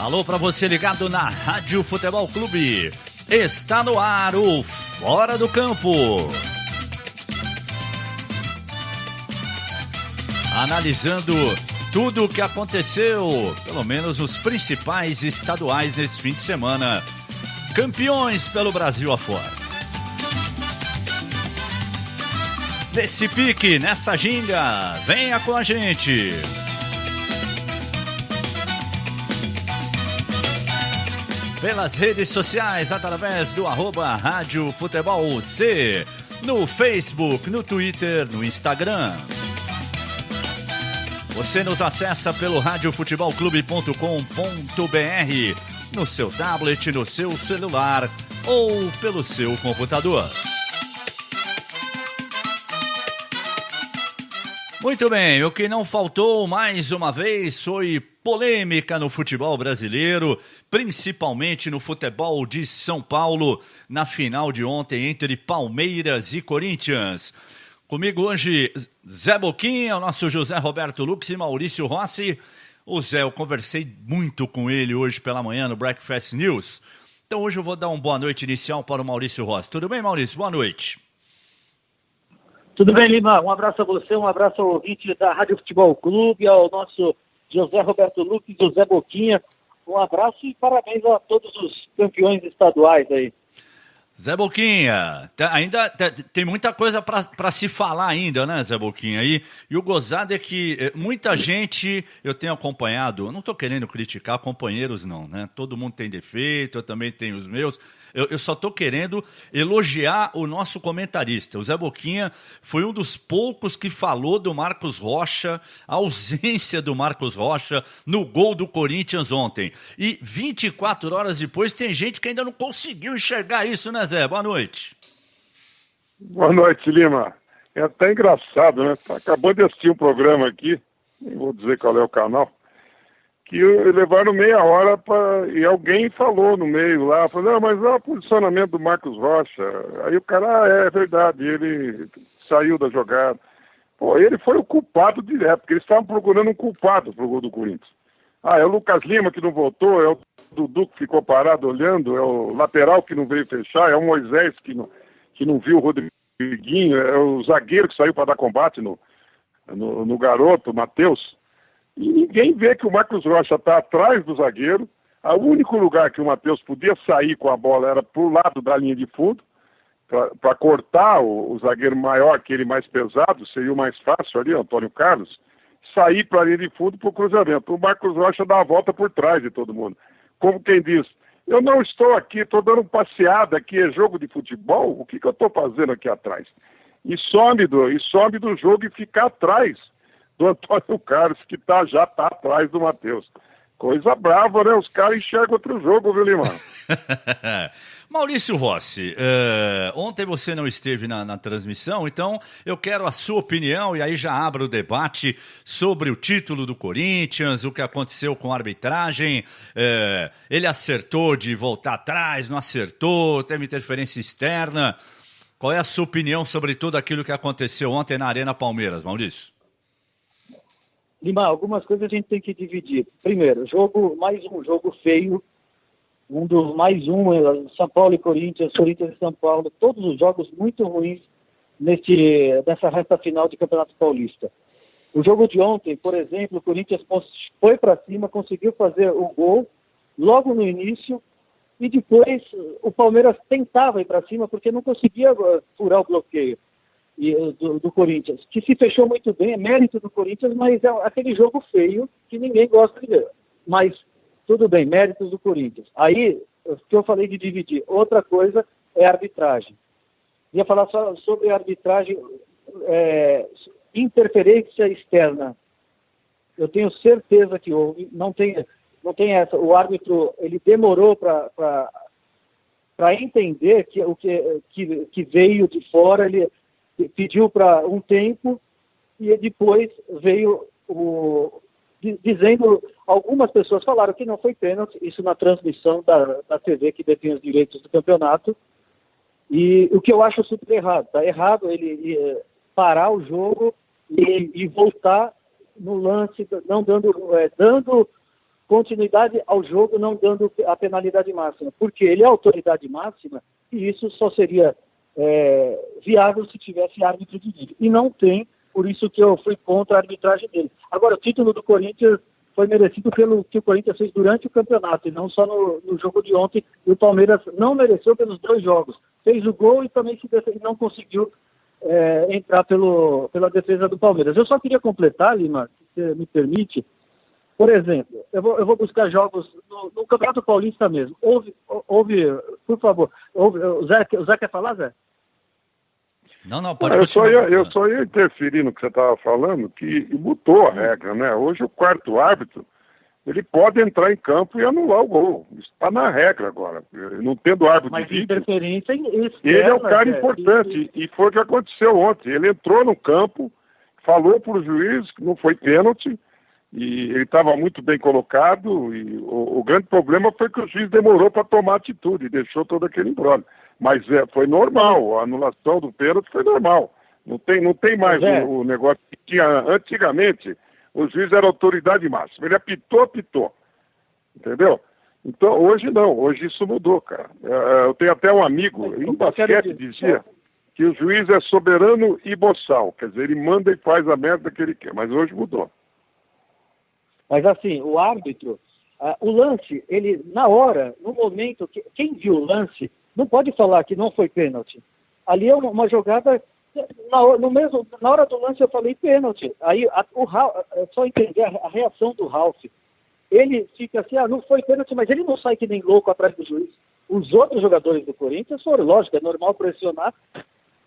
Alô para você ligado na Rádio Futebol Clube. Está no ar o Fora do Campo. Analisando tudo o que aconteceu, pelo menos os principais estaduais nesse fim de semana. Campeões pelo Brasil afora. Nesse pique, nessa ginga, venha com a gente. Pelas redes sociais, através do @Rádio Futebol C, no Facebook, no Twitter, no Instagram. Você nos acessa pelo radiofutebolclube.com.br, no seu tablet, no seu celular ou pelo seu computador. Muito bem, o que não faltou mais uma vez foi polêmica no futebol brasileiro, principalmente no futebol de São Paulo, na final de ontem entre Palmeiras e Corinthians. Comigo hoje, Zé Boquinha, o nosso José Roberto Lux e Maurício Rossi. O Zé, eu conversei muito com ele hoje pela manhã no Breakfast News. Então hoje eu vou dar uma boa noite inicial para o Maurício Rossi. Tudo bem, Maurício? Boa noite. Tudo bem, Lima? Um abraço a você, um abraço ao ouvinte da Rádio Futebol Clube, ao nosso José Roberto Lux e José Boquinha. Um abraço e parabéns a todos os campeões estaduais aí. Zé Boquinha, ainda tem muita coisa para se falar ainda, né, Zé Boquinha? E o gozado é que muita gente, eu tenho acompanhado, não estou querendo criticar companheiros não, né? Todo mundo tem defeito, eu também tenho os meus. Eu só estou querendo elogiar o nosso comentarista. O Zé Boquinha foi um dos poucos que falou do Marcos Rocha, a ausência do Marcos Rocha no gol do Corinthians ontem. E 24 horas depois tem gente que ainda não conseguiu enxergar isso, né, Zé? Boa noite. Boa noite, Lima. É até engraçado, né? Acabou de assistir um programa aqui, nem vou dizer qual é o canal, que levaram meia hora e alguém falou no meio lá, falou, não, mas olha o posicionamento do Marcos Rocha. Aí o cara, é verdade, ele saiu da jogada. Pô, ele foi o culpado direto, porque eles estavam procurando um culpado pro gol do Corinthians. É o Lucas Lima que não voltou, é o Dudu que ficou parado olhando, é o lateral que não veio fechar, é o Moisés que não viu o Rodriguinho, é o zagueiro que saiu para dar combate no garoto, Matheus. E ninguém vê que o Marcos Rocha está atrás do zagueiro. O único lugar que o Matheus podia sair com a bola era pro lado da linha de fundo, para cortar o zagueiro maior, aquele mais pesado, seria o mais fácil ali, o Antônio Carlos, sair para a linha de fundo para o cruzamento. O Marcos Rocha dá a volta por trás de todo mundo. Como quem diz, eu não estou aqui, estou dando passeada aqui, é jogo de futebol, o que eu estou fazendo aqui atrás? E some do jogo e fica atrás do Antônio Carlos, que já está atrás do Matheus. Coisa brava, né? Os caras enxergam outro jogo, viu, Lima? Maurício Rossi, ontem você não esteve na transmissão, então eu quero a sua opinião, e aí já abro o debate sobre o título do Corinthians, o que aconteceu com a arbitragem, ele acertou de voltar atrás, não acertou, teve interferência externa. Qual é a sua opinião sobre tudo aquilo que aconteceu ontem na Arena Palmeiras, Maurício? Lima, algumas coisas a gente tem que dividir. Primeiro, mais um jogo feio, São Paulo e Corinthians e São Paulo, todos os jogos muito ruins nessa reta final de Campeonato Paulista. O jogo de ontem, por exemplo, o Corinthians foi para cima, conseguiu fazer o gol logo no início, e depois o Palmeiras tentava ir para cima porque não conseguia furar o bloqueio do Corinthians, que se fechou muito bem, é mérito do Corinthians, mas é aquele jogo feio que ninguém gosta de ver. Mas tudo bem, méritos do Corinthians. Aí, o que eu falei de dividir, outra coisa é a arbitragem. Ia falar só sobre a arbitragem, interferência externa. Eu tenho certeza que houve, não tem essa. O árbitro, ele demorou para entender que o que veio de fora, ele pediu para um tempo e depois veio dizendo, algumas pessoas falaram que não foi pênalti, isso na transmissão da TV que detém os direitos do campeonato, e o que eu acho super errado. Está errado ele parar o jogo e voltar no lance, não dando continuidade ao jogo, não dando a penalidade máxima, porque ele é a autoridade máxima e isso só seria viável se tivesse árbitro de vídeo. E não tem, por isso que eu fui contra a arbitragem dele. Agora, o título do Corinthians foi merecido pelo que o Corinthians fez durante o campeonato, e não só no jogo de ontem. E o Palmeiras não mereceu pelos 2 jogos. Fez o gol e também não conseguiu entrar pela defesa do Palmeiras. Eu só queria completar, Lima, se você me permite. Por exemplo, eu vou buscar jogos no Campeonato Paulista mesmo. Por favor, o Zé quer falar, Zé? Não, pode continuar. continuar. Eu só ia interferir no que você estava falando, que mudou a regra, né? Hoje o quarto árbitro, ele pode entrar em campo e anular o gol. Isso está na regra agora. Não tendo árbitro de vídeo, interferência externa, ele é um cara importante. E foi o que aconteceu ontem. Ele entrou no campo, falou para o juiz que não foi pênalti, e ele estava muito bem colocado, e o grande problema foi que o juiz demorou para tomar atitude, deixou todo aquele imbróglio. Mas foi normal, a anulação do pênalti foi normal. Não tem mais o negócio que tinha antigamente. O juiz era autoridade máxima. Ele apitou. Entendeu? Então, hoje não. Hoje isso mudou, cara. Eu tenho até um amigo, em basquete, dizia que o juiz é soberano e boçal. Quer dizer, ele manda e faz a merda que ele quer. Mas hoje mudou. Mas assim, o árbitro, o lance, ele, na hora, no momento, quem viu o lance, não pode falar que não foi pênalti. Ali é uma jogada, na hora do lance eu falei pênalti. Aí só entender a reação do Ralf. Ele fica assim, não foi pênalti, mas ele não sai que nem louco atrás do juiz. Os outros jogadores do Corinthians foram, lógico, é normal pressionar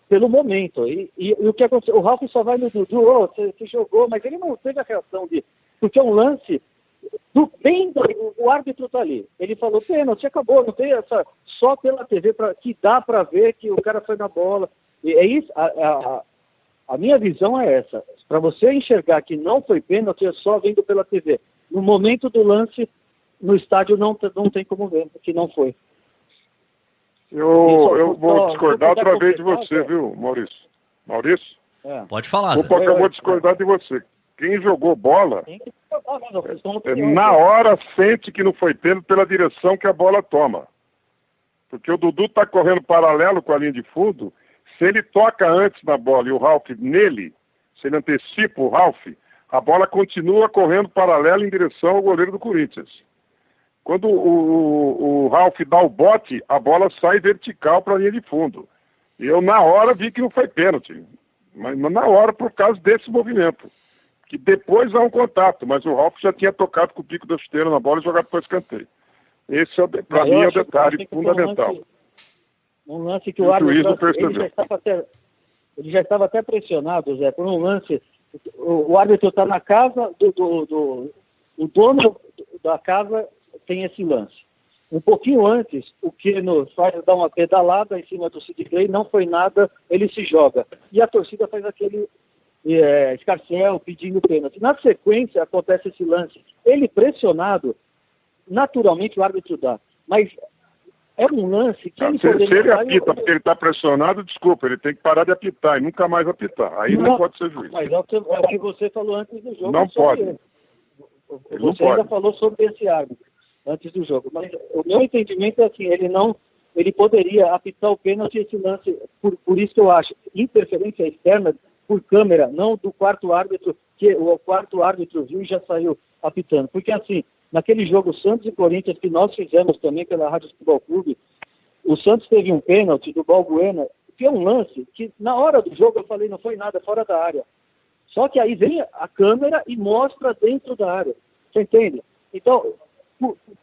pelo momento. E o que aconteceu? O Ralf só vai no Dudu, você jogou, mas ele não teve a reação de... Porque é um lance, o árbitro está ali. Ele falou, pênalti, acabou, não tem essa... Só pela TV que dá para ver que o cara foi na bola. E é isso, a minha visão é essa. Para você enxergar que não foi pênalti, é só vendo pela TV. No momento do lance, no estádio não tem como ver que não foi. Eu vou discordar outra vez de você, viu, Maurício? Maurício? Pode falar, Zé. Eu vou discordar de você. Quem jogou bola, na hora sente que não foi pênalti pela direção que a bola toma. Porque o Dudu está correndo paralelo com a linha de fundo, se ele toca antes na bola e o Ralf nele, se ele antecipa o Ralf, a bola continua correndo paralelo em direção ao goleiro do Corinthians. Quando o Ralf dá o bote, a bola sai vertical para a linha de fundo. E eu, na hora, vi que não foi pênalti. Mas na hora, por causa desse movimento. Que depois há um contato, mas o Ralf já tinha tocado com o pico da chuteira na bola e jogado para o escanteio. Esse, para mim, é o detalhe fundamental. Um lance que o árbitro... Ele já estava até pressionado, Zé, por um lance... O árbitro está na casa o dono da casa tem esse lance. Um pouquinho antes, o Keno faz dar uma pedalada em cima do Sid Clay, não foi nada, ele se joga. E a torcida faz aquele escarcéu pedindo pênalti. Na sequência, acontece esse lance. Ele pressionado, naturalmente o árbitro dá. Mas é um lance que se ele apita porque ele está pressionado, desculpa, ele tem que parar de apitar e nunca mais apitar. Aí não pode ser juiz. Mas é o que você falou antes do jogo. Não pode. Você ainda falou sobre esse árbitro antes do jogo. Mas o meu entendimento é assim, ele poderia apitar o pênalti esse lance, por isso que eu acho, interferência externa por câmera, não do quarto árbitro, que o quarto árbitro viu e já saiu apitando. Porque assim, naquele jogo Santos e Corinthians, que nós fizemos também pela Rádio Futebol Clube, o Santos teve um pênalti do Balbuena, que é um lance que na hora do jogo eu falei, não foi nada, fora da área. Só que aí vem a câmera e mostra dentro da área. Você entende? Então,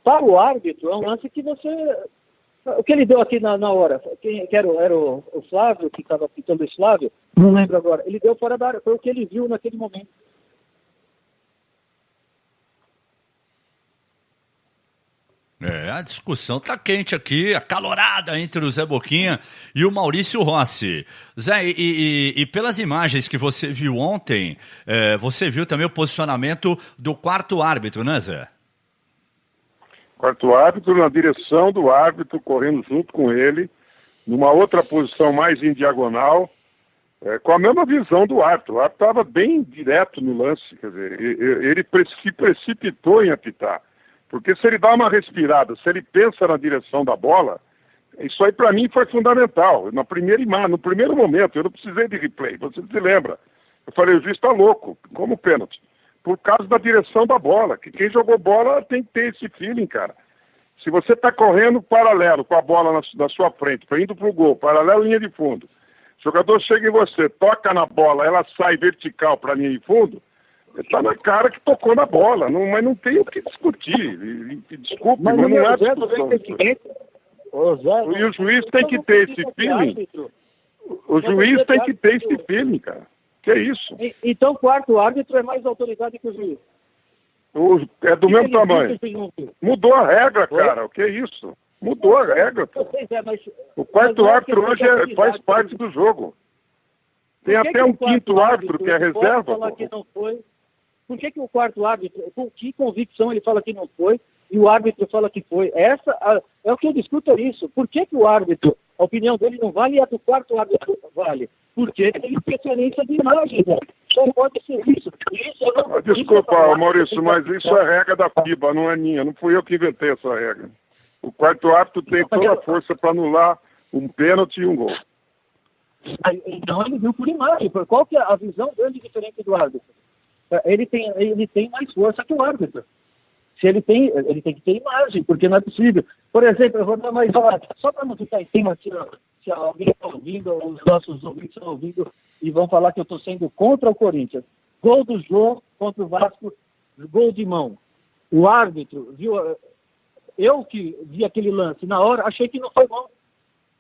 para o árbitro, é um lance que você... O que ele deu aqui na hora? Era o Flávio, que estava apitando esse Flávio? Não lembro agora. Ele deu fora da área, foi o que ele viu naquele momento. A discussão tá quente aqui, acalorada entre o Zé Boquinha e o Maurício Rossi. Zé, e pelas imagens que você viu ontem, você viu também o posicionamento do quarto árbitro, né, Zé? Quarto árbitro na direção do árbitro, correndo junto com ele, numa outra posição mais em diagonal, com a mesma visão do árbitro. O árbitro estava bem direto no lance, quer dizer, ele se precipitou em apitar. Porque se ele dá uma respirada, se ele pensa na direção da bola, isso aí para mim foi fundamental. No primeiro momento, eu não precisei de replay, você se lembra. Eu falei, o juiz está louco, como pênalti. Por causa da direção da bola, que quem jogou bola tem que ter esse feeling, cara. Se você está correndo paralelo com a bola na sua frente, indo para o gol, paralelo linha de fundo, o jogador chega em você, toca na bola, ela sai vertical para a linha de fundo, está na cara que tocou na bola, mas não tem o que discutir. Desculpe, mas não é discussão. E o juiz tem que ter esse feeling. O juiz tem que ter esse feeling, cara. Que é isso? Então o quarto árbitro é mais autoridade que o juiz. É do mesmo tamanho. Mudou a regra, cara. O que é isso? Mudou a regra. O quarto árbitro hoje faz parte do jogo. Tem até um quinto árbitro que é reserva. Por que o quarto árbitro, com que convicção ele fala que não foi e o árbitro fala que foi? É o que eu discuto, é isso. Por que o árbitro, a opinião dele não vale e a do quarto árbitro vale? Porque tem preferência de imagem, né? Só pode ser isso. Desculpa, Maurício, mas isso é regra da FIBA, não é minha. Não fui eu que inventei essa regra. O quarto árbitro tem toda a força para anular um pênalti e um gol. Então ele viu por imagem. Qual que é a visão dele diferente do árbitro? Ele tem mais força que o árbitro. Se ele tem que ter imagem, porque não é possível. Por exemplo, eu vou dar mais uma, só para não ficar em cima, se alguém está ouvindo, ou os nossos ouvintes estão ouvindo e vão falar que eu estou sendo contra o Corinthians. Gol do Jô contra o Vasco, gol de mão. O árbitro viu, eu que vi aquele lance na hora, achei que não foi mão.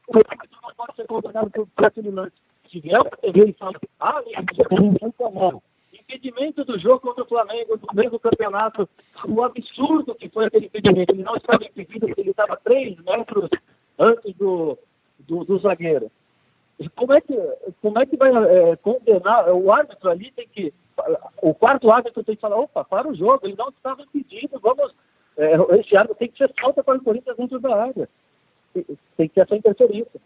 O árbitro não pode ser condenado por aquele lance. Se vier o TV e fala, não foi mão. Impedimento do jogo contra o Flamengo, no mesmo campeonato, o absurdo que foi aquele impedimento. Ele não estava impedido, ele estava 3 metros antes do zagueiro. Como é que vai condenar? O árbitro ali tem que... O quarto árbitro tem que falar, opa, para o jogo, ele não estava impedido, vamos... esse árbitro tem que ser falta para o Corinthians dentro da área. Tem que ter essa interferência.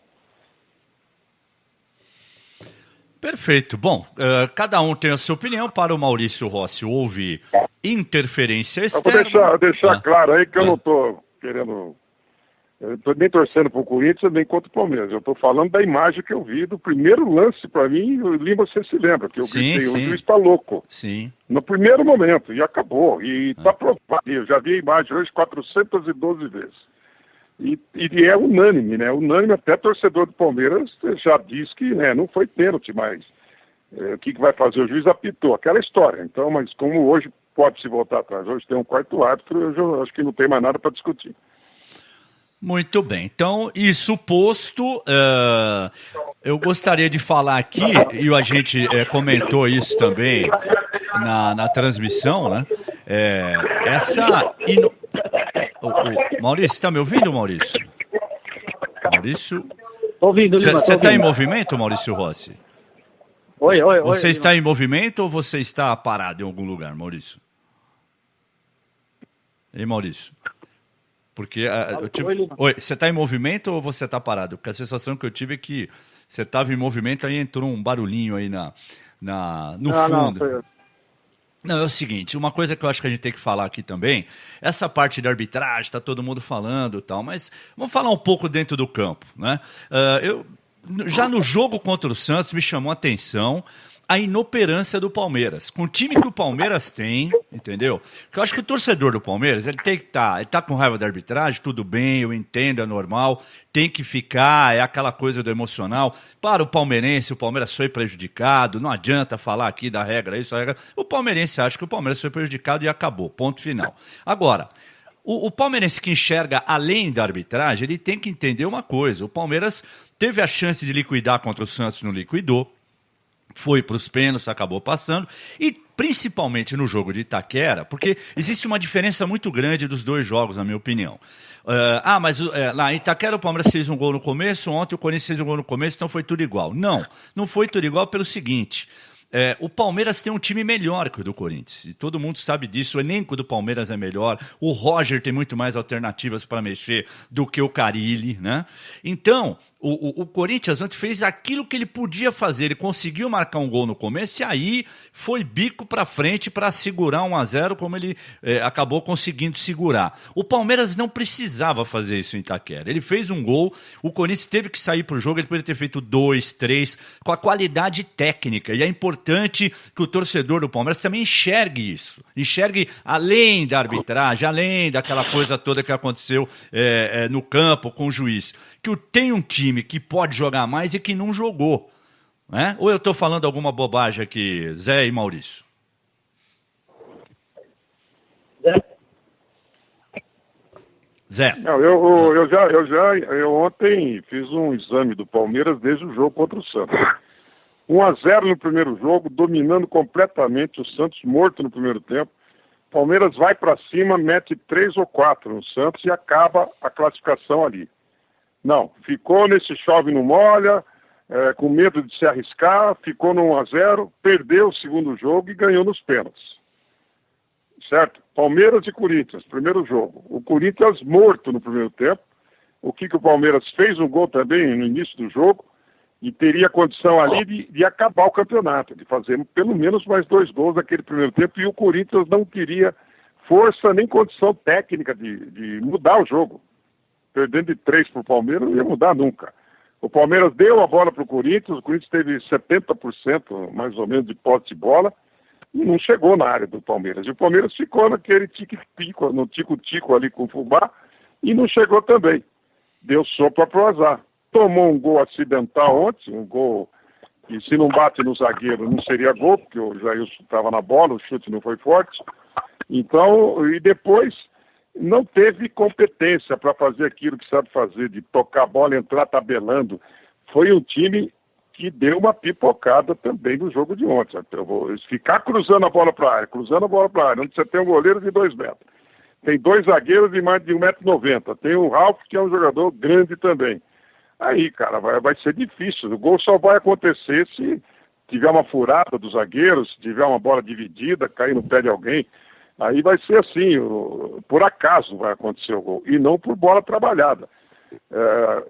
Perfeito. Bom, cada um tem a sua opinião. Para o Maurício Rossi, houve interferência externa. Vou deixar claro aí que eu não estou querendo... Eu estou nem torcendo para o Corinthians, nem contra o Palmeiras. Eu estou falando da imagem que eu vi do primeiro lance para mim. Você se lembra, que eu gritei, o juiz está louco. Sim. No primeiro momento, e acabou. E está provado. Eu já vi a imagem hoje 412 vezes. E é unânime, né? Unânime, até torcedor do Palmeiras já diz que não foi pênalti, mas o que vai fazer? O juiz apitou, aquela história. Então, mas como hoje pode-se voltar atrás, hoje tem um quarto árbitro, eu acho que não tem mais nada para discutir. Muito bem. Então, isso posto, eu gostaria de falar aqui, e a gente comentou isso também na transmissão, né? Maurício, está me ouvindo, Maurício? Maurício? Estou ouvindo, Lima. Você está em movimento, Maurício Rossi? Oi. Você está em movimento ou você está parado em algum lugar, Maurício? Ei, Maurício? Porque Oi, você está em movimento ou você está parado? Porque a sensação que eu tive é que você estava em movimento, aí entrou um barulhinho aí no fundo. Não, é o seguinte, uma coisa que eu acho que a gente tem que falar aqui também, essa parte da arbitragem, está todo mundo falando e tal, mas vamos falar um pouco dentro do campo, né? Já no jogo contra o Santos me chamou a atenção a inoperância do Palmeiras. Com o time que o Palmeiras tem, entendeu? Porque eu acho que o torcedor do Palmeiras, ele tá com raiva da arbitragem, tudo bem, eu entendo, é normal, tem que ficar, é aquela coisa do emocional. Para o palmeirense, o Palmeiras foi prejudicado, não adianta falar aqui da regra, isso, a regra. O palmeirense acha que o Palmeiras foi prejudicado e acabou, ponto final. Agora, o palmeirense que enxerga além da arbitragem, ele tem que entender uma coisa, o Palmeiras teve a chance de liquidar contra o Santos, não liquidou, foi para os pênaltis, acabou passando, e principalmente no jogo de Itaquera, porque existe uma diferença muito grande dos dois jogos, na minha opinião. Mas lá em Itaquera o Palmeiras fez um gol no começo, ontem o Corinthians fez um gol no começo, então foi tudo igual. Não foi tudo igual pelo seguinte, o Palmeiras tem um time melhor que o do Corinthians. E todo mundo sabe disso. O elenco do Palmeiras é melhor. O Roger tem muito mais alternativas para mexer do que o Carille, né? Então, o Corinthians ontem fez aquilo que ele podia fazer. Ele conseguiu marcar um gol no começo e aí foi bico para frente para segurar 1-0, como ele acabou conseguindo segurar. O Palmeiras não precisava fazer isso em Itaquera. Ele fez um gol, o Corinthians teve que sair para o jogo, ele poderia ter feito 2, 3, com a qualidade técnica. E é importante que o torcedor do Palmeiras também enxergue isso. Enxergue além da arbitragem, além daquela coisa toda que aconteceu no campo com o juiz. Que tem um time que pode jogar mais e que não jogou. Né? Ou eu estou falando alguma bobagem aqui, Zé e Maurício? Zé. Não, eu ontem fiz um exame do Palmeiras desde o jogo contra o Santos. 1-0 no primeiro jogo, dominando completamente o Santos, morto no primeiro tempo. Palmeiras vai para cima, mete 3 ou 4 no Santos e acaba a classificação ali. Não, ficou nesse chove não molha, com medo de se arriscar, ficou no 1-0, perdeu o segundo jogo e ganhou nos pênaltis. Certo? Palmeiras e Corinthians, primeiro jogo. O Corinthians morto no primeiro tempo. O que o Palmeiras fez um gol também no início do jogo e teria condição ali de acabar o campeonato, de fazer pelo menos mais 2 gols naquele primeiro tempo, e o Corinthians não teria força nem condição técnica de mudar o jogo. Perdendo de 3 para o Palmeiras não ia mudar nunca. O Palmeiras deu a bola para o Corinthians teve 70% mais ou menos de posse de bola e não chegou na área do Palmeiras. E o Palmeiras ficou naquele tique-tico, no tico-tico ali com o fubá e não chegou também. Deu sopa para o azar. Tomou um gol acidental ontem, um gol que se não bate no zagueiro não seria gol, porque o Jailson estava na bola, o chute não foi forte. Então, e depois não teve competência para fazer aquilo que sabe fazer, de tocar a bola, entrar tabelando. Foi um time que deu uma pipocada também no jogo de ontem. Eu vou ficar cruzando a bola para a área, onde você tem um goleiro de 2 metros. Tem 2 zagueiros de mais de 1,90 m. Tem o Ralf, que é um jogador grande também. Aí, cara, vai ser difícil. O gol só vai acontecer se tiver uma furada dos zagueiros, se tiver uma bola dividida, cair no pé de alguém. Aí vai ser assim, por acaso vai acontecer o gol, e não por bola trabalhada.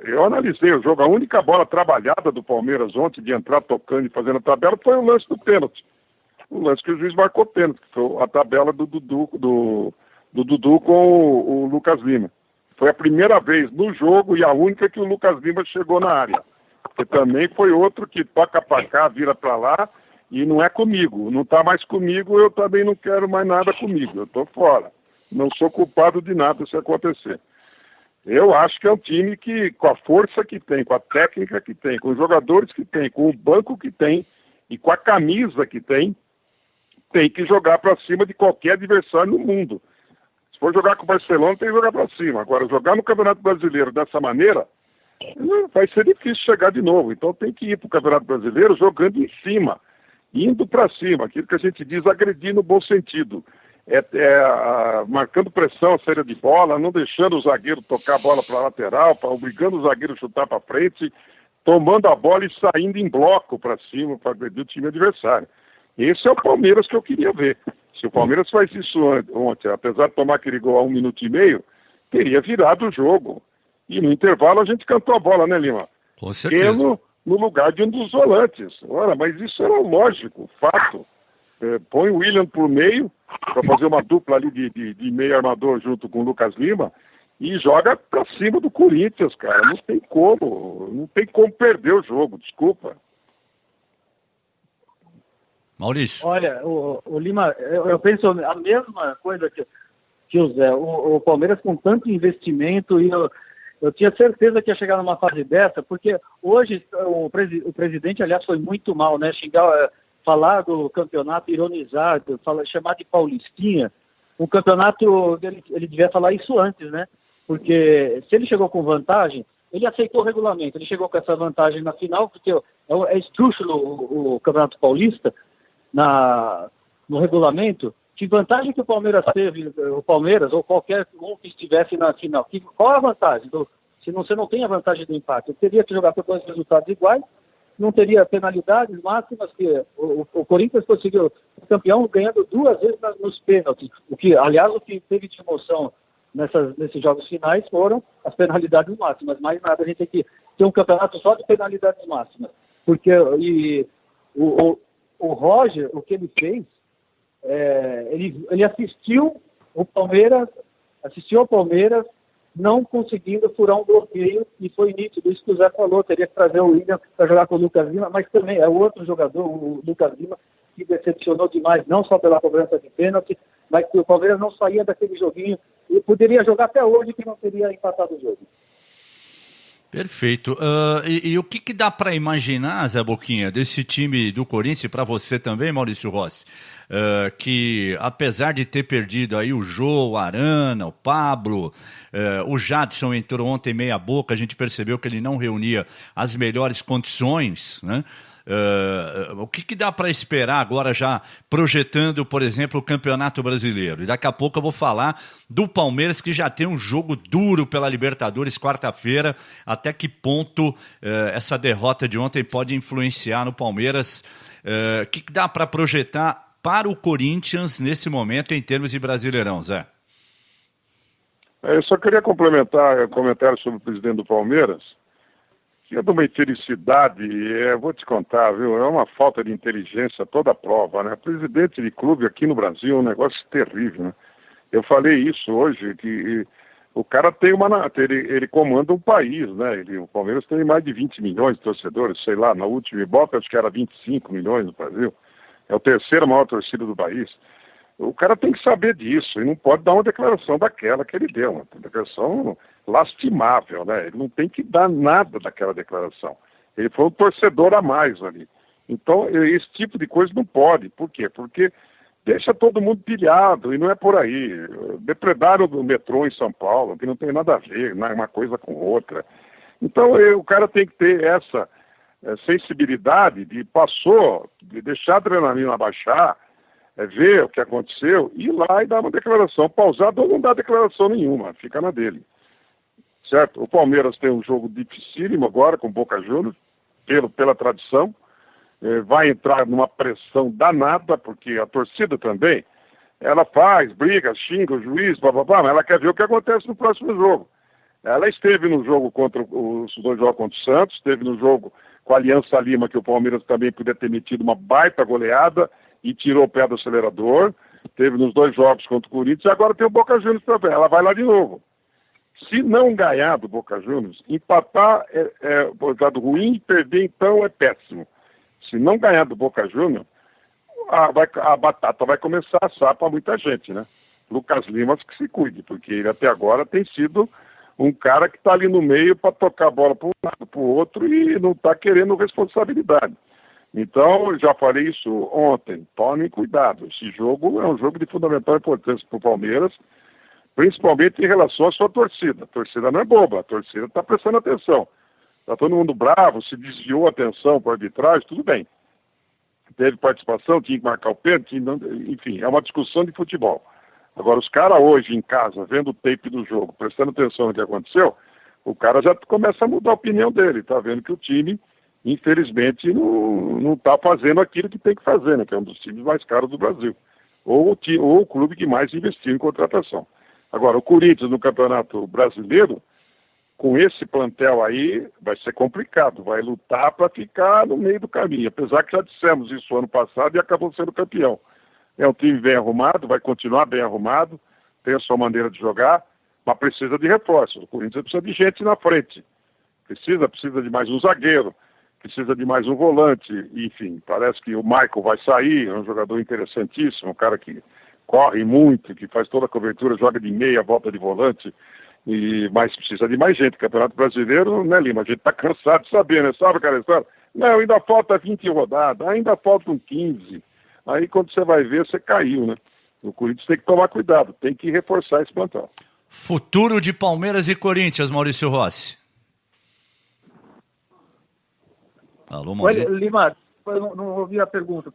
Eu analisei o jogo, a única bola trabalhada do Palmeiras ontem, de entrar tocando e fazendo a tabela, foi o lance do pênalti. O lance que o juiz marcou pênalti, que foi a tabela do Dudu com o Lucas Lima. Foi a primeira vez no jogo e a única que o Lucas Lima chegou na área. Que também foi outro que toca pra cá, vira pra lá, e não é comigo. Não tá mais comigo, eu também não quero mais nada comigo. Eu tô fora. Não sou culpado de nada se acontecer. Eu acho que é um time que, com a força que tem, com a técnica que tem, com os jogadores que tem, com o banco que tem e com a camisa que tem que jogar pra cima de qualquer adversário no mundo. Se for jogar com o Barcelona, tem que jogar pra cima. Agora, jogar no Campeonato Brasileiro dessa maneira, vai ser difícil chegar de novo. Então tem que ir pro Campeonato Brasileiro jogando em cima, indo para cima, aquilo que a gente diz, agredir no bom sentido. Marcando pressão, a saída de bola, não deixando o zagueiro tocar a bola para a lateral, obrigando o zagueiro a chutar para frente, tomando a bola e saindo em bloco para cima para agredir o time adversário. Esse é o Palmeiras que eu queria ver. Se o Palmeiras faz isso ontem, apesar de tomar aquele gol a 1 minuto e meio, teria virado o jogo. E no intervalo a gente cantou a bola, né, Lima? Com certeza. No lugar de um dos volantes. Ora, mas isso era lógico, fato. Põe o William por meio, para fazer uma dupla ali de meio armador junto com o Lucas Lima, e joga pra cima do Corinthians, cara. Não tem como perder o jogo, desculpa. Maurício. Olha, o Lima, eu penso a mesma coisa que o Zé. O Palmeiras com tanto investimento, e eu tinha certeza que ia chegar numa fase dessa, porque hoje o presidente, aliás, foi muito mal, né? Falar do campeonato, ironizar, chamar de paulistinha. O campeonato, ele devia falar isso antes, né? Porque se ele chegou com vantagem, ele aceitou o regulamento. Ele chegou com essa vantagem na final, porque é esdrúxulo o Campeonato Paulista no regulamento. Que vantagem que o Palmeiras teve, o Palmeiras ou qualquer um que estivesse na final? Qual a vantagem? Se você não tem a vantagem do empate, eu teria que jogar por 2 resultados iguais não teria penalidades máximas, que o Corinthians conseguiu ser campeão ganhando 2 vezes nos pênaltis, aliás, o que teve de emoção nesses jogos finais foram as penalidades máximas. Mais nada, a gente tem que ter um campeonato só de penalidades máximas, porque o Roger, o que ele fez, ele assistiu ao Palmeiras não conseguindo furar um bloqueio, e foi nítido isso que o Zé falou, teria que trazer o William para jogar com o Lucas Lima, mas também é o outro jogador, o Lucas Lima, que decepcionou demais, não só pela cobrança de pênalti, mas que o Palmeiras não saía daquele joguinho, e poderia jogar até hoje que não teria empatado o jogo. Perfeito. E o que dá para imaginar, Zé Boquinha, desse time do Corinthians, para você também, Maurício Rossi, que apesar de ter perdido aí o Jô, o Arana, o Pablo, o Jadson entrou ontem meia boca, a gente percebeu que ele não reunia as melhores condições, né? O que dá para esperar agora, já projetando, por exemplo, o Campeonato Brasileiro? E daqui a pouco eu vou falar do Palmeiras, que já tem um jogo duro pela Libertadores quarta-feira. Até que ponto essa derrota de ontem pode influenciar no Palmeiras? O que dá para projetar para o Corinthians nesse momento em termos de Brasileirão, Zé? Eu só queria complementar o comentário sobre o presidente do Palmeiras. É de uma infelicidade, vou te contar, viu? É uma falta de inteligência toda a prova, né? Presidente de clube aqui no Brasil é um negócio terrível, né? Eu falei isso hoje, que o cara tem ele comanda um país, né? O Palmeiras tem mais de 20 milhões de torcedores, sei lá, na última Ibope acho que era 25 milhões no Brasil. É a terceira maior torcida do país. O cara tem que saber disso e não pode dar uma declaração daquela que ele deu, uma declaração lastimável, né? Ele não tem que dar nada daquela declaração. Ele foi um torcedor a mais ali. Então, esse tipo de coisa não pode. Por quê? Porque deixa todo mundo pilhado e não é por aí. Depredaram o metrô em São Paulo, que não tem nada a ver, né? Uma coisa com outra. Então, o cara tem que ter essa sensibilidade de deixar a adrenalina baixar, ver o que aconteceu, ir lá e dar uma declaração pausada ou não dar declaração nenhuma, fica na dele. Certo? O Palmeiras tem um jogo dificílimo agora com o Boca Juniors, pela tradição, vai entrar numa pressão danada, porque a torcida também, ela briga, xinga o juiz, blá, blá, blá, mas ela quer ver o que acontece no próximo jogo. Ela esteve no jogo contra os 2 jogos contra o Santos, esteve no jogo com a Aliança Lima, que o Palmeiras também podia ter metido uma baita goleada e tirou o pé do acelerador, teve nos 2 jogos contra o Corinthians, e agora tem o Boca Juniors também, ela vai lá de novo. Se não ganhar do Boca Juniors, empatar é resultado ruim, perder então é péssimo. Se não ganhar do Boca Juniors, a batata vai começar a assar para muita gente, né? Lucas Lima que se cuide, porque ele até agora tem sido um cara que está ali no meio para tocar a bola para um lado, para o outro e não está querendo responsabilidade. Então, já falei isso ontem, tomem cuidado. Esse jogo é um jogo de fundamental importância para o Palmeiras, principalmente em relação à sua torcida. A torcida não é boba, a torcida está prestando atenção. Está todo mundo bravo, se desviou a atenção para a arbitragem, tudo bem. Teve participação, tinha que marcar o pênalti, enfim, é uma discussão de futebol. Agora, os caras hoje em casa, vendo o tape do jogo, prestando atenção no que aconteceu, o cara já começa a mudar a opinião dele, está vendo que o time, infelizmente, não está fazendo aquilo que tem que fazer, né, que é um dos times mais caros do Brasil. Ou o clube que mais investiu em contratação. Agora, o Corinthians no Campeonato Brasileiro, com esse plantel aí, vai ser complicado, vai lutar para ficar no meio do caminho, apesar que já dissemos isso ano passado e acabou sendo campeão. É um time bem arrumado, vai continuar bem arrumado, tem a sua maneira de jogar, mas precisa de reforços. O Corinthians precisa de gente na frente, precisa de mais um zagueiro, precisa de mais um volante, enfim, parece que o Michael vai sair, é um jogador interessantíssimo, um cara que corre muito, que faz toda a cobertura, joga de meia, volta de volante, mas precisa de mais gente. Campeonato Brasileiro, né, Lima? A gente tá cansado de saber, né? Sabe aquela história? Não, ainda falta 20 rodadas, ainda faltam 15. Aí quando você vai ver, você caiu, né? O Corinthians tem que tomar cuidado, tem que reforçar esse plantel. Futuro de Palmeiras e Corinthians, Maurício Rossi. Alô, Maurício. Lima, eu não ouvi a pergunta.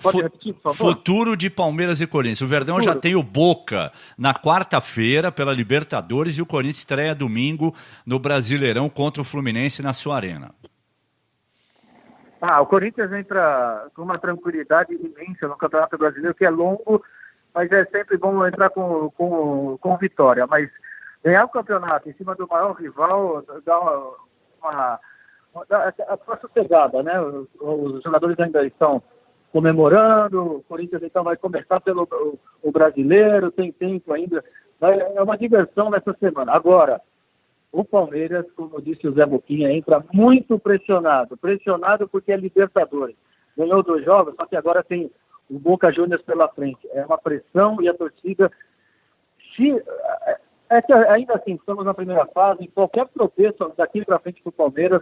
Pode repetir, por favor? Futuro de Palmeiras e Corinthians. O Verdão já tem o Boca na quarta-feira pela Libertadores e o Corinthians estreia domingo no Brasileirão contra o Fluminense na sua arena. O Corinthians entra com uma tranquilidade imensa no Campeonato Brasileiro, que é longo, mas é sempre bom entrar com vitória. Mas ganhar o campeonato em cima do maior rival dá uma sossegada, né? Os jogadores ainda estão comemorando, o Corinthians então vai começar pelo o brasileiro, tem tempo ainda. É uma diversão nessa semana. Agora, o Palmeiras, como disse o Zé Boquinha, entra muito pressionado porque é Libertadores. Ganhou 2 jogos, só que agora tem o Boca Juniors pela frente. É uma pressão e a torcida... ainda assim, estamos na primeira fase, qualquer tropeço daqui para frente para o Palmeiras,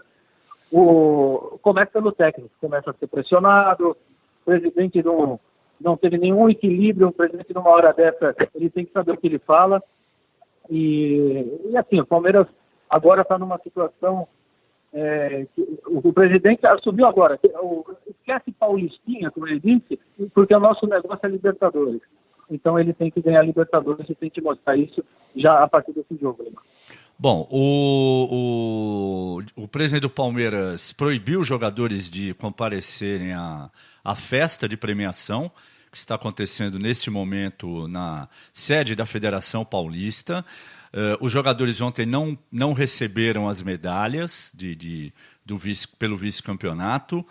começa pelo técnico, começa a ser pressionado, o presidente não teve nenhum equilíbrio, o presidente numa hora dessa, ele tem que saber o que ele fala, e assim, o Palmeiras agora está numa situação que o presidente assumiu agora, esquece Paulistinha, como ele disse, porque o nosso negócio é Libertadores. Então ele tem que ganhar Libertadores e tem que mostrar isso já a partir desse jogo. Né? Bom, o presidente do Palmeiras proibiu os jogadores de comparecerem à festa de premiação que está acontecendo neste momento na sede da Federação Paulista. Os jogadores ontem não receberam as medalhas pelo vice-campeonato.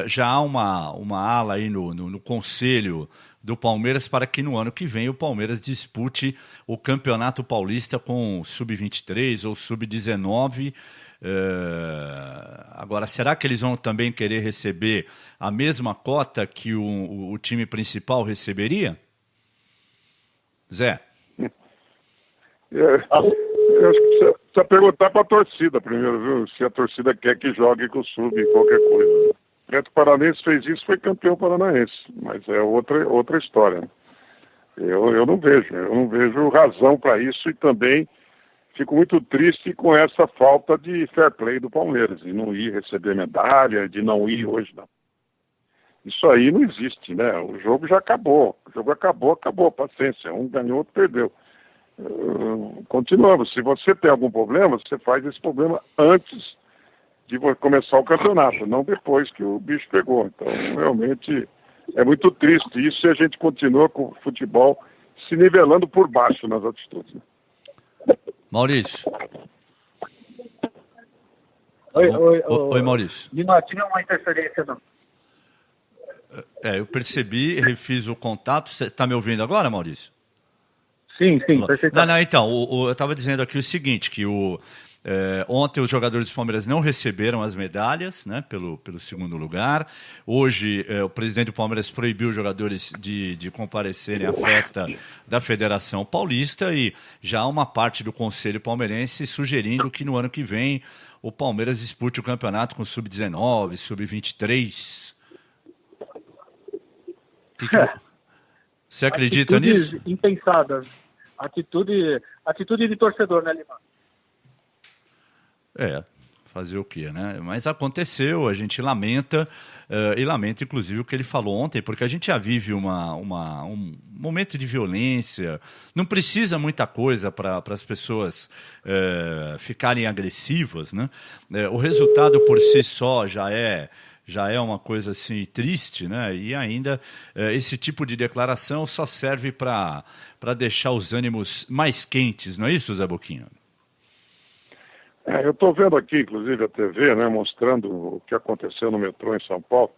Já há uma ala aí no conselho do Palmeiras para que no ano que vem o Palmeiras dispute o Campeonato Paulista com Sub-23 ou Sub-19. Agora, será que eles vão também querer receber a mesma cota que o time principal receberia? Zé? Eu acho que precisa perguntar para a torcida primeiro, viu? Se a torcida quer que jogue com o Sub, qualquer coisa. O Atlético Paranaense fez isso, foi campeão paranaense, mas é outra história. Né? Eu não vejo razão para isso e também fico muito triste com essa falta de fair play do Palmeiras, de não ir receber medalha, de não ir hoje, não. Isso aí não existe, né? O jogo já acabou. O jogo acabou, paciência. Um ganhou, outro perdeu. Continuamos. Se você tem algum problema, você faz esse problema antes de começar o campeonato, não depois que o bicho pegou. Então, realmente, é muito triste isso e a gente continua com o futebol se nivelando por baixo nas atitudes. Né? Maurício. Oi, Maurício. Não tinha uma interferência, não. Eu percebi, refiz o contato. Você está me ouvindo agora, Maurício? Sim, perfeitamente. Não, então, eu estava dizendo aqui o seguinte, que ontem os jogadores do Palmeiras não receberam as medalhas, né, pelo segundo lugar. Hoje, o presidente do Palmeiras proibiu os jogadores de comparecerem à festa da Federação Paulista e já há uma parte do Conselho Palmeirense sugerindo que no ano que vem o Palmeiras dispute o campeonato com Sub-19, Sub-23. Você acredita Atitudes nisso? Impensadas. Atitude de torcedor, né, Lima? Fazer o quê, né? Mas aconteceu, a gente lamenta, e lamenta inclusive o que ele falou ontem, porque a gente já vive um momento de violência, não precisa muita coisa para as pessoas ficarem agressivas, né? O resultado por si só já é uma coisa assim triste, né? E ainda esse tipo de declaração só serve para deixar os ânimos mais quentes, não é isso, Zé Boquinha? Eu estou vendo aqui, inclusive, a TV, né, mostrando o que aconteceu no metrô em São Paulo.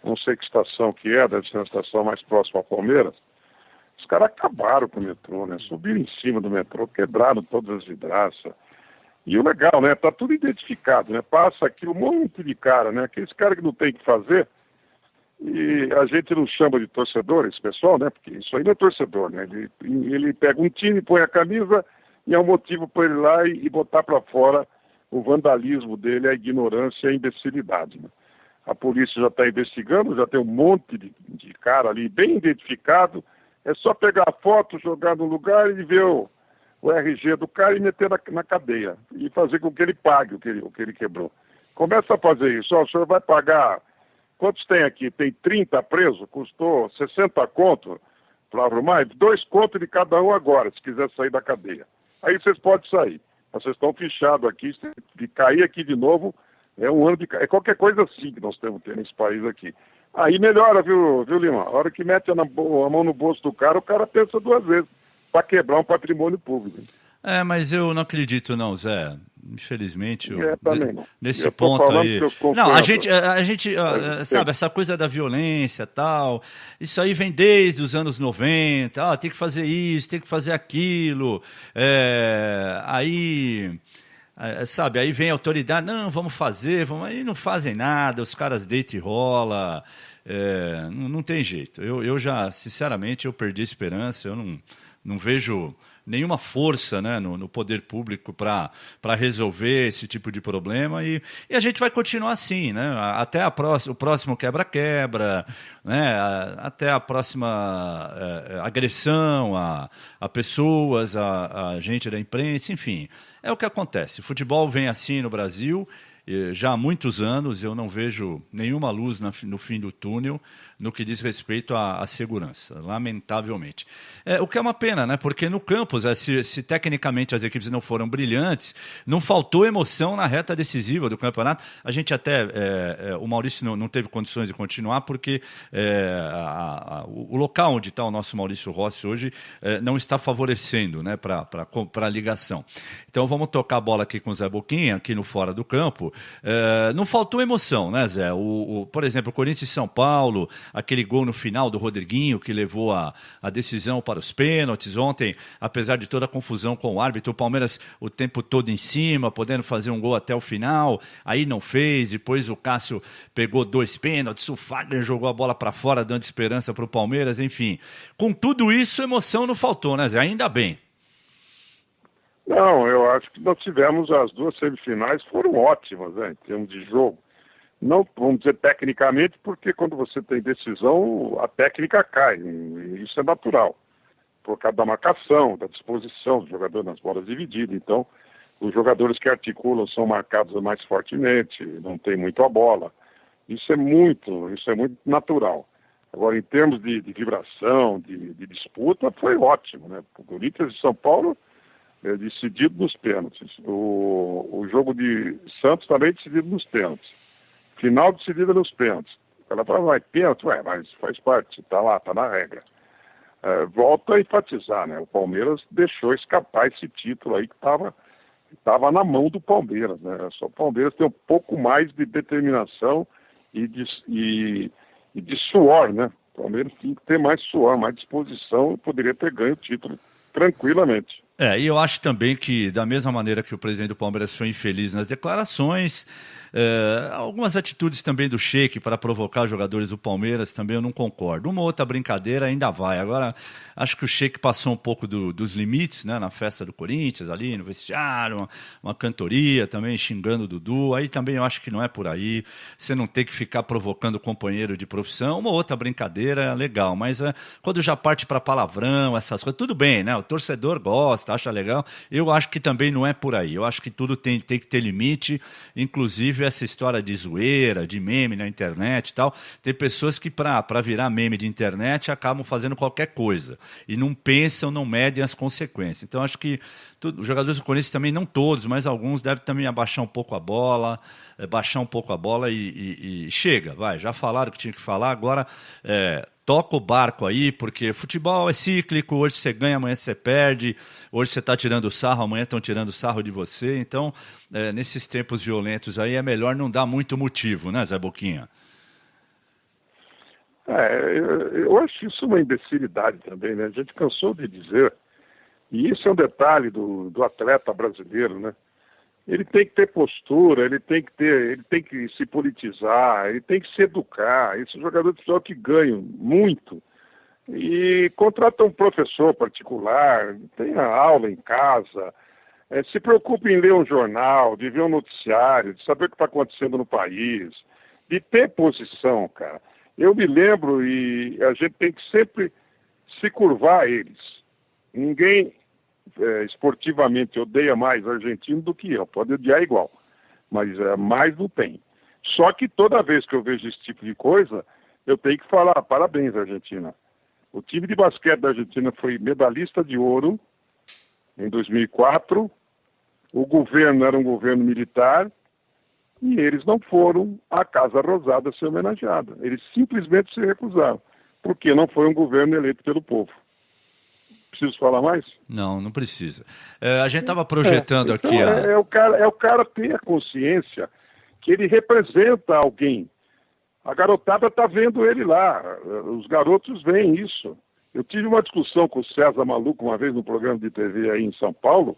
Não sei que estação que deve ser a estação mais próxima ao Palmeiras. Os caras acabaram com o metrô, né? Subiram em cima do metrô, quebraram todas as vidraças. E o legal, né? Tá tudo identificado, né? Passa aqui um monte de cara, né? Aqueles caras que não tem o que fazer. E a gente não chama de torcedor esse pessoal, né? Porque isso aí não é torcedor, né? Ele pega um time, põe a camisa e é um motivo para ele ir lá e botar para fora o vandalismo dele, a ignorância e a imbecilidade, né? A polícia já está investigando, já tem um monte de cara ali bem identificado. É só pegar a foto, jogar no lugar e ver o RG do cara e meter na cadeia e fazer com que ele pague o que ele quebrou. Começa a fazer isso. O senhor vai pagar... Quantos tem aqui? Tem 30 presos, custou 60 conto para arrumar, 2 contos de cada um agora, se quiser sair da cadeia. Aí vocês podem sair. Vocês estão fichados aqui, se cair aqui de novo, É um ano de... É qualquer coisa assim que nós temos que ter nesse país aqui. Aí melhora, viu, Lima? A hora que mete a mão no bolso do cara, o cara pensa duas vezes para quebrar um patrimônio público. Mas eu não acredito não, Zé. Infelizmente, também não. Nesse ponto aí. Não, a gente sabe, é. essa coisa da violência tal, isso aí vem desde os anos 90, tem que fazer isso, tem que fazer aquilo. Sabe, aí vem a autoridade, não, vamos fazer, aí não fazem nada, os caras deitam e rola. Não tem jeito. Eu já, sinceramente, eu perdi a esperança, eu não vejo nenhuma força, né, no poder público para resolver esse tipo de problema e a gente vai continuar assim, né, até o próximo quebra-quebra, né, até a próxima agressão a pessoas, a gente da imprensa, enfim, é o que acontece. O futebol vem assim no Brasil. Já há muitos anos eu não vejo nenhuma luz no fim do túnel no que diz respeito à segurança, lamentavelmente. O que é uma pena, né? Porque no campus, se tecnicamente as equipes não foram brilhantes, não faltou emoção na reta decisiva do campeonato. A gente até, o Maurício não teve condições de continuar porque o local onde está o nosso Maurício Rossi hoje não está favorecendo, né, para a ligação. Então vamos tocar a bola aqui com o Zé Boquinha, aqui no Fora do Campo. Não faltou emoção, né, Zé? Por exemplo, o Corinthians e São Paulo, aquele gol no final do Rodriguinho que levou a decisão para os pênaltis. Ontem, apesar de toda a confusão com o árbitro, o Palmeiras o tempo todo em cima, podendo fazer um gol até o final, aí não fez, depois o Cássio pegou 2 pênaltis, o Fagner jogou a bola para fora, dando esperança para o Palmeiras, enfim. Com tudo isso, emoção não faltou, né, Zé? Ainda bem. Não, eu acho que nós tivemos as 2 semifinais, foram ótimas, né, em termos de jogo. Não, vamos dizer tecnicamente, porque quando você tem decisão, a técnica cai, e isso é natural, por causa da marcação, da disposição do jogador nas bolas divididas. Então, os jogadores que articulam são marcados mais fortemente, não tem muito a bola. Isso é muito natural. Agora, em termos de vibração, de disputa, foi ótimo, né? O Corinthians e São Paulo decidido nos pênaltis. O jogo de Santos também decidido nos pênaltis. Final decidida nos pênaltis. Ela fala, vai pênalti? Mas faz parte, tá lá, tá na regra. Volto a enfatizar, né? O Palmeiras deixou escapar esse título aí que estava na mão do Palmeiras, né? Só o Palmeiras tem um pouco mais de determinação e de suor, né? O Palmeiras tinha que ter mais suor, mais disposição e poderia ter ganho o título tranquilamente. E eu acho também que, da mesma maneira que o presidente do Palmeiras foi infeliz nas declarações, algumas atitudes também do Sheik para provocar os jogadores do Palmeiras também eu não concordo. Uma outra brincadeira ainda vai. Agora, acho que o Sheik passou um pouco dos limites, né, na festa do Corinthians, ali no vestiário, uma cantoria também xingando o Dudu. Aí também eu acho que não é por aí. Você não tem que ficar provocando o companheiro de profissão. Uma outra brincadeira é legal, mas quando já parte para palavrão, essas coisas, tudo bem, né? O torcedor gosta, acha legal. Eu acho que também não é por aí. Eu acho que tudo tem que ter limite, inclusive essa história de zoeira, de meme na internet e tal. Tem pessoas que para virar meme de internet acabam fazendo qualquer coisa e não pensam, não medem as consequências. Então acho que os jogadores do Corinthians também, não todos, mas alguns devem também abaixar um pouco a bola, e chega, já falaram o que tinha que falar, agora toca o barco aí, porque futebol é cíclico, hoje você ganha, amanhã você perde, hoje você está tirando sarro, amanhã estão tirando sarro de você, então nesses tempos violentos aí é melhor não dar muito motivo, né, Zé Boquinha? Eu acho isso uma imbecilidade também, né? A gente cansou de dizer, e isso é um detalhe do atleta brasileiro, né? Ele tem que ter postura, ele tem que se politizar, ele tem que se educar. Esses jogadores de futebol que ganham muito e contratam um professor particular, tenha aula em casa, se preocupe em ler um jornal, de ver um noticiário, de saber o que está acontecendo no país, de ter posição, cara. Eu me lembro e a gente tem que sempre se curvar a eles. Ninguém esportivamente odeia mais argentino do que eu, pode odiar igual, mas mais não tem. Só que toda vez que eu vejo esse tipo de coisa, eu tenho que falar, parabéns, Argentina. O time de basquete da Argentina foi medalhista de ouro em 2004, o governo era um governo militar, e eles não foram à Casa Rosada ser homenageada. Eles simplesmente se recusaram, porque não foi um governo eleito pelo povo. Preciso falar mais? Não, não precisa. A gente estava projetando então, aqui o cara ter a consciência que ele representa alguém. A garotada está vendo ele lá, os garotos veem isso. Eu tive uma discussão com o César Maluco uma vez no programa de TV aí em São Paulo,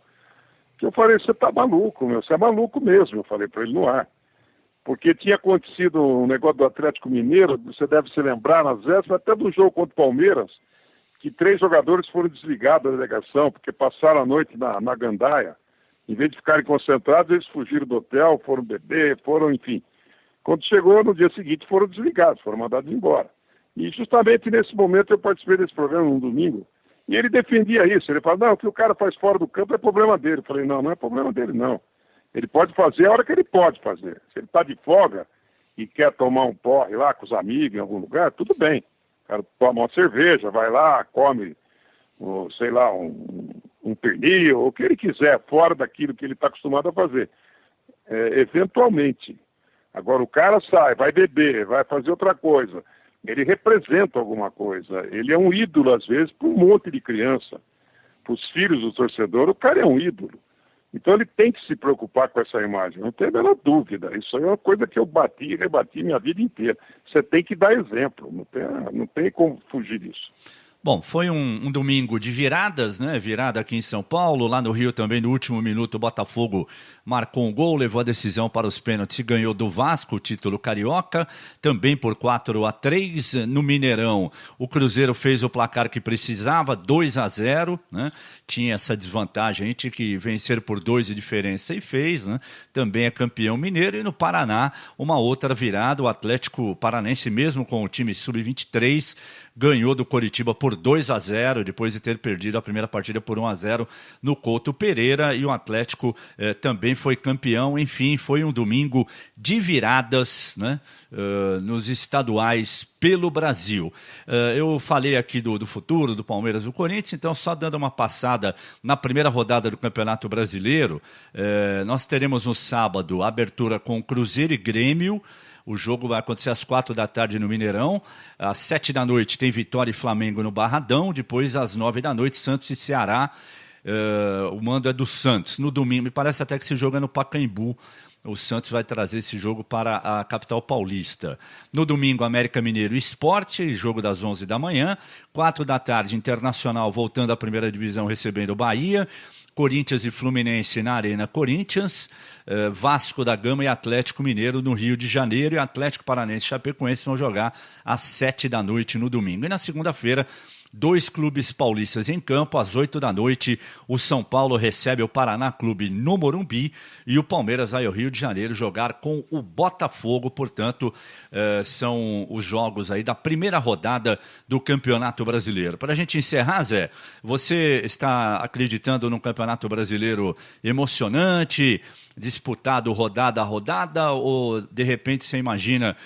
que eu falei, você está maluco, meu, você é maluco mesmo, eu falei para ele no ar. Porque tinha acontecido um negócio do Atlético Mineiro, você deve se lembrar, nas vésperas até do jogo contra o Palmeiras, que 3 jogadores foram desligados da delegação, porque passaram a noite na gandaia. Em vez de ficarem concentrados, eles fugiram do hotel, foram beber, enfim. Quando chegou no dia seguinte, foram desligados, foram mandados embora. E justamente nesse momento eu participei desse programa, um domingo, e ele defendia isso. Ele falava, não, o que o cara faz fora do campo é problema dele. Eu falei, não, não é problema dele, não. Ele pode fazer a hora que ele pode fazer. Se ele está de folga e quer tomar um porre lá com os amigos em algum lugar, tudo bem. O cara toma uma cerveja, vai lá, come, sei lá, um pernil, o que ele quiser, fora daquilo que ele está acostumado a fazer. Eventualmente. Agora o cara sai, vai beber, vai fazer outra coisa. Ele representa alguma coisa. Ele é um ídolo, às vezes, para um monte de criança. Para os filhos do torcedor, o cara é um ídolo. Então ele tem que se preocupar com essa imagem, não tem a menor dúvida. Isso aí é uma coisa que eu bati e rebati minha vida inteira. Você tem que dar exemplo, não tem como fugir disso. Bom, foi um domingo de viradas, né? Virada aqui em São Paulo, lá no Rio também, no último minuto, o Botafogo marcou um gol, levou a decisão para os pênaltis e ganhou do Vasco o título carioca, também por 4-3 no Mineirão. O Cruzeiro fez o placar que precisava, 2-0, né? Tinha essa desvantagem, a gente tinha que vencer por 2 de diferença e fez, né? Também é campeão mineiro. E no Paraná, uma outra virada, o Atlético Paranense, mesmo com o time sub-23, ganhou do Coritiba por 2-0, depois de ter perdido a primeira partida por 1-0 no Couto Pereira, e o Atlético também foi campeão. Enfim, foi um domingo de viradas, né, nos estaduais pelo Brasil. Eu falei aqui do futuro, do Palmeiras e do Corinthians, então só dando uma passada na primeira rodada do Campeonato Brasileiro, nós teremos no sábado a abertura com Cruzeiro e Grêmio. O jogo vai acontecer às 4h no Mineirão. Às 7h tem Vitória e Flamengo no Barradão. Depois, às 9h, Santos e Ceará. O mando é do Santos. No domingo, me parece até que esse jogo é no Pacaembu. O Santos vai trazer esse jogo para a capital paulista. No domingo, América Mineiro e Sport, jogo das 11h. 4h, Internacional voltando à primeira divisão, recebendo o Bahia. Corinthians e Fluminense na Arena Corinthians, Vasco da Gama e Atlético Mineiro no Rio de Janeiro, e Atlético Paranense e Chapecoense vão jogar às 7h no domingo. E na segunda-feira, 2 clubes paulistas em campo. Às 8h, o São Paulo recebe o Paraná Clube no Morumbi e o Palmeiras vai ao Rio de Janeiro jogar com o Botafogo. Portanto, são os jogos aí da primeira rodada do Campeonato Brasileiro. Para a gente encerrar, Zé, você está acreditando num Campeonato Brasileiro emocionante, disputado rodada a rodada, ou de repente você imagina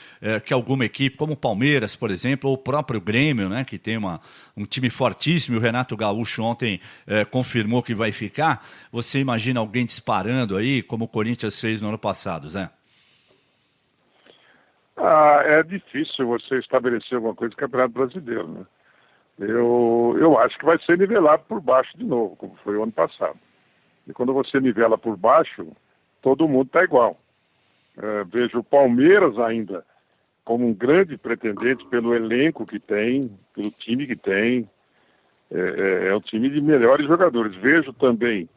que alguma equipe, como o Palmeiras, por exemplo, ou o próprio Grêmio, né, que tem um time fortíssimo, e o Renato Gaúcho ontem confirmou que vai ficar, você imagina alguém disparando aí, como o Corinthians fez no ano passado, Zé? É difícil você estabelecer alguma coisa do Campeonato Brasileiro, né? Eu acho que vai ser nivelado por baixo de novo, como foi o ano passado. E quando você nivela por baixo, todo mundo está igual. Vejo o Palmeiras ainda como um grande pretendente pelo elenco que tem, pelo time que tem. É um time de melhores jogadores. Vejo também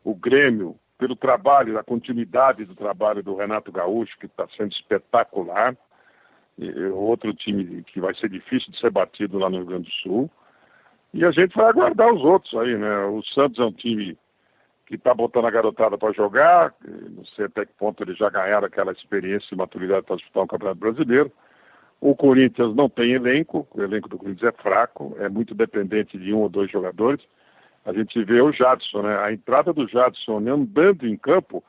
o Grêmio pelo trabalho, a continuidade do trabalho do Renato Gaúcho, que está sendo espetacular. Outro time que vai ser difícil de ser batido lá no Rio Grande do Sul. E a gente vai aguardar os outros aí, né? O Santos é um time que está botando a garotada para jogar, não sei até que ponto eles já ganharam aquela experiência e maturidade para disputar um Campeonato Brasileiro. O Corinthians não tem elenco, o elenco do Corinthians é fraco, é muito dependente de 1 ou 2 jogadores. A gente vê o Jadson, né? A entrada do Jadson andando em campo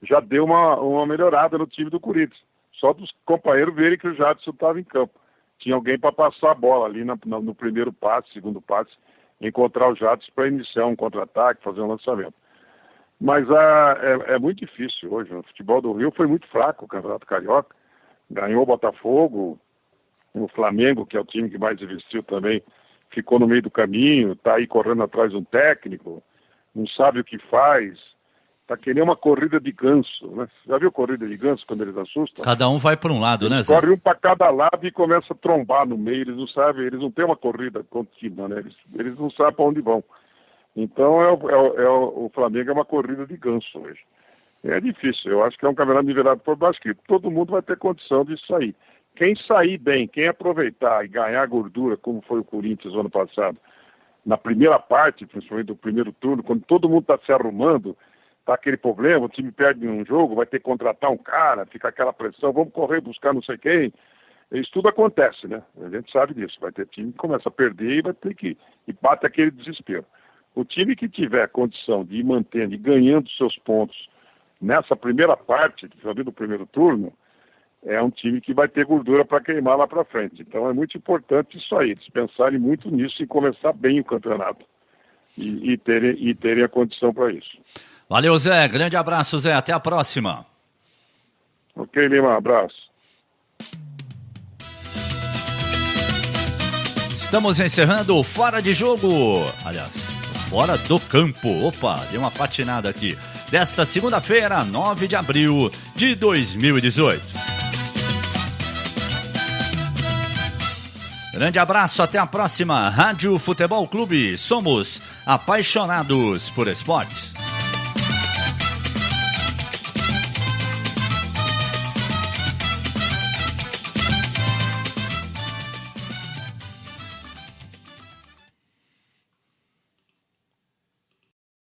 já deu uma melhorada no time do Corinthians. Só dos companheiros verem que o Jadson estava em campo. Tinha alguém para passar a bola ali no primeiro passe, segundo passe, encontrar o Jadson para iniciar um contra-ataque, fazer um lançamento. Mas é muito difícil hoje. O futebol do Rio foi muito fraco, o Campeonato Carioca. Ganhou o Botafogo, o Flamengo, que é o time que mais investiu também, ficou no meio do caminho, está aí correndo atrás de um técnico, não sabe o que faz, está querendo uma corrida de ganso, né? Você já viu corrida de ganso quando eles assustam? Cada um vai para um lado, né, Zé? Corre um para cada lado e começa a trombar no meio, eles não sabem, eles não têm uma corrida contínua, né? Eles não sabem para onde vão. Então o Flamengo é uma corrida de ganso hoje. É difícil, eu acho que é um campeonato nivelado por baixo, que todo mundo vai ter condição de sair. Quem sair bem, quem aproveitar e ganhar gordura, como foi o Corinthians no ano passado, na primeira parte, principalmente do primeiro turno, quando todo mundo está se arrumando, tá aquele problema, o time perde um jogo, vai ter que contratar um cara, fica aquela pressão, vamos correr, buscar não sei quem. Isso tudo acontece, né? A gente sabe disso. Vai ter time que começa a perder e vai ter que e bate aquele desespero. O time que tiver condição de ir mantendo e ganhando seus pontos nessa primeira parte, do primeiro turno, é um time que vai ter gordura para queimar lá para frente. Então é muito importante isso aí, eles pensarem muito nisso e começar bem o campeonato e terem a condição para isso. Valeu, Zé. Grande abraço, Zé. Até a próxima. Ok, Lima. Abraço. Estamos encerrando o Fora de Jogo. Aliás, Fora do Campo. Opa, deu uma patinada aqui. Desta segunda-feira, 9 de abril de 2018. Grande abraço, até a próxima. Rádio Futebol Clube. Somos apaixonados por esportes.